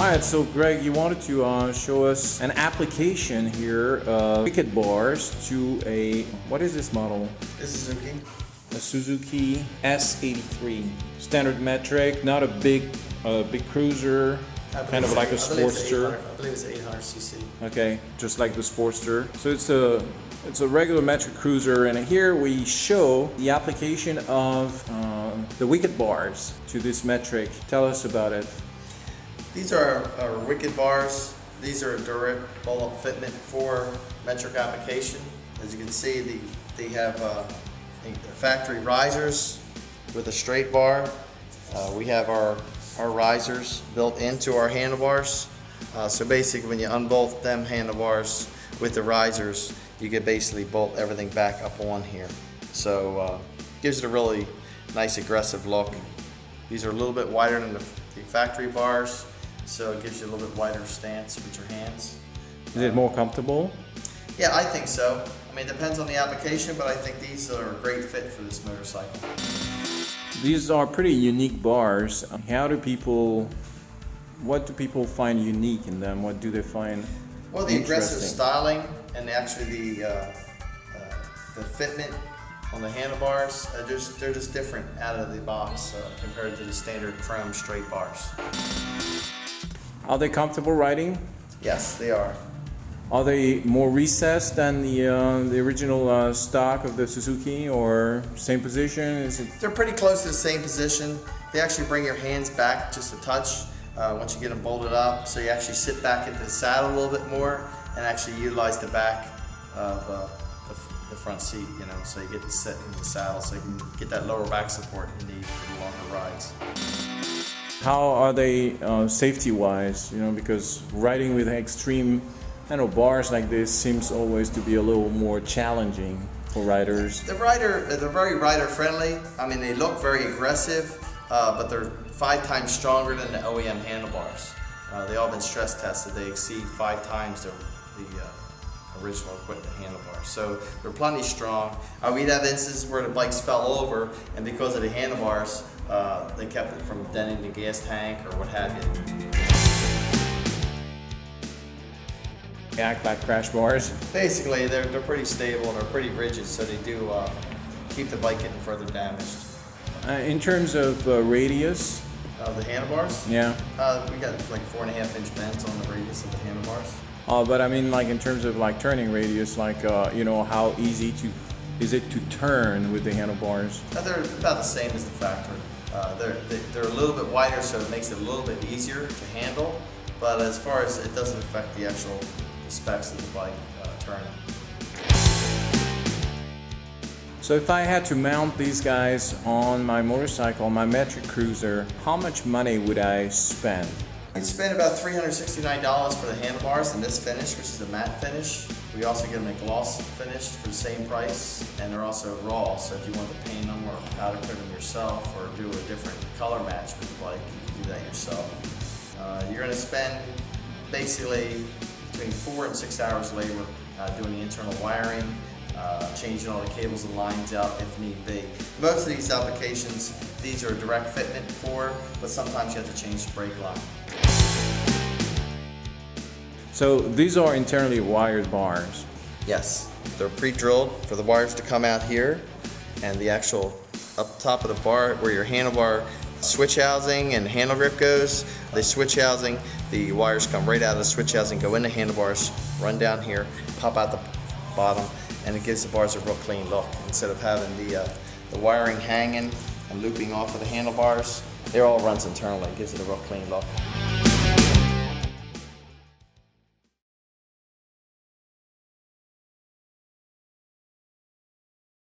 Alright, so Greg, you wanted to show us an application here of Wicked Bars to a, what is this model? This is Suzuki. A Suzuki S83. Standard metric, not a big cruiser, kind of like a Sportster. I believe it's 800 cc. Okay, just like the Sportster. So it's a regular metric cruiser, and here we show the application of the Wicked Bars to this metric. Tell us about it. These are our Wicked Bars. These are a direct bulk fitment for metric application. As you can see, they have factory risers with a straight bar. We have our risers built into our handlebars. So basically, when you unbolt them handlebars with the risers, you can basically bolt everything back up on here. So gives it a really nice aggressive look. These are a little bit wider than the factory bars, so it gives you a little bit wider stance with your hands. Is it more comfortable? Yeah, I think so. I mean, it depends on the application, but I think these are a great fit for this motorcycle. These are pretty unique bars. What do people find unique in them? What do they find Well, the aggressive styling and actually the fitment on the handlebars, they're just different out of the box compared to the standard chrome straight bars. Are they comfortable riding? Yes, they are. Are they more recessed than the original stock of the Suzuki, or same position? Is it? They're pretty close to the same position. They actually bring your hands back just a touch once you get them bolted up, so you actually sit back into the saddle a little bit more and actually utilize the back of the front seat, you know, so you get to sit in the saddle so you can get that lower back support you need for the longer rides. How are they safety-wise? You know, because riding with extreme bars like this seems always to be a little more challenging for riders. They're very rider-friendly. I mean, they look very aggressive, but they're 5 times stronger than the OEM handlebars. They all been stress tested. They exceed 5 times the original equipment handlebars. So they're plenty strong. We'd have instances where the bikes fell over, and because of the handlebars, they kept it from denting the gas tank or what have you. They act like crash bars. Basically, they're pretty stable and they're pretty rigid, so they do keep the bike getting further damaged. In terms of radius? The handlebars? Yeah. We got like 4.5-inch bends on the radius of the handlebars. But I mean, like in terms of like turning radius, like you know, how easy is it to turn with the handlebars? They're about the same as the factory. They're a little bit wider, so it makes it a little bit easier to handle. But as far as it doesn't affect the actual specs of the bike turning. So if I had to mount these guys on my motorcycle, my metric cruiser, how much money would I spend? I'd spend about $369 for the handlebars in this finish, which is a matte finish. We also get them a gloss finish for the same price, and they're also raw, so if you want to paint them or powder coat them yourself or do a different color match with the bike, you can do that yourself. You're going to spend basically between 4 and 6 hours labor doing the internal wiring, changing all the cables and lines out if need be. Most of these applications, these are direct fitment for, but sometimes you have to change the brake line. So these are internally wired bars? Yes, they're pre-drilled for the wires to come out here, and the actual up top of the bar where your handlebar switch housing and handle grip goes, the switch housing, the wires come right out of the switch housing, go in the handlebars, run down here, pop out the bottom, and it gives the bars a real clean look. Instead of having the wiring hanging and looping off of the handlebars, it all runs internally. It gives it a real clean look.